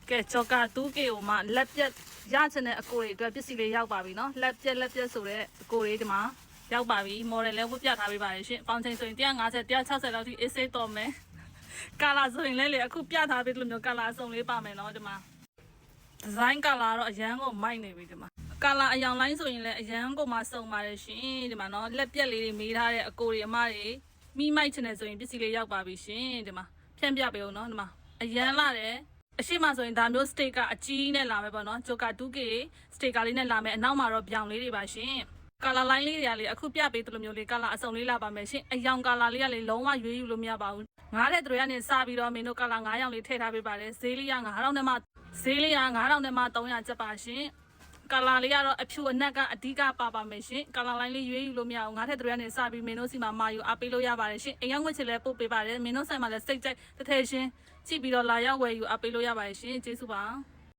ကဲကြော်ကာတူးကေကိုမှလက်ပြက်ရချင်တဲ့အကိုတွေအတွက်ပစ္စည်းလေးရောက်ပါပြီနော်လက်ပြက်ဆိုတဲ့အကိုတွေဒီမှာရောက်ပါပြီမော်ဒယ်လည်းဝတ်ပြထားပေးပါတယ်ရှင်ပေါင်ချိန်ဆိုရင်150 160လောက်ထိအေးဆေးတော်မယ်ကာလာဆိုရင်လည်းလေအခုပြထားပေးလို့မျိုးကာလာအစုံလေးပါမယ်နော်ဒီမှာဒီဇိုင်းကာလာတော့အရန်ကိုမိုက်နေပြီဒီမှာကာလာအယောင်လိုင်းဆိုရင်လည်းအရန်ကိုမှစုံပါတယ်ရှင်ဒီမှာနော်လက်ပြက်လေးတွေမေးထားတဲ့အကိုတွေအမတွေမိမိုက်ချင်တယ်ဆိုရင်ပစ္စည်းလေးရောက်ပါပြီရှင်ဒီမှာဖြန့်ပြပေးအောင်နော်ဒီမှာအရန်လာတယ်အရှိမဆိုရင်ဒါမျိုးစတေကာအကြီးနဲ့လာမယ်ပေါ့နော်ဂျိုကာ 2K စတေကာလေးနဲ့လာမယ်အနောက်မှာတော့ပြောင်လေးတွေပါရှင်ကာလာလိုင်းလေးတွေကလေအခုပြပေးသလိုမျိုးလေးကာလာအစုံလေးလာပါမယ်ရှင်အယောင်ကာလာလေးကလေလုံးဝရွေးယူလို့မရပါဘူးငားတဲ့သူတွေကနေစပြီးတော့မင်းတို့ကာလာ9ရောင်လေးထည့်ထားပေးပါတယ်ဈေးလေးက9000နဲ့မှ9000နဲ့မှ300ကျပ်ပါရှင်ကာလာလေးကတော့အဖြူအနက်ကအဓိကပါမယ်ရှင်ကာလာလိုင်းလေးရွေးယူလို့မရအောင်ငါးထက်တွေကနေစပြီးမင်းတို့စီမှာမာယူအားပေးလို့ရပါတယ်ရှင်အိမ်ရောက်ဝတ်ချင်လဲပို့ပေးပါတယ်မင်းတို့ဆိုင်မှာလည်းစိတ်ကြိုက်တစ်ထည်ရှင်ကြည့်ပြီးတော့လာရောက်ဝယ်ယူအားပေးလို့ရပါတယ်ရှင်ကျေးဇူးပါ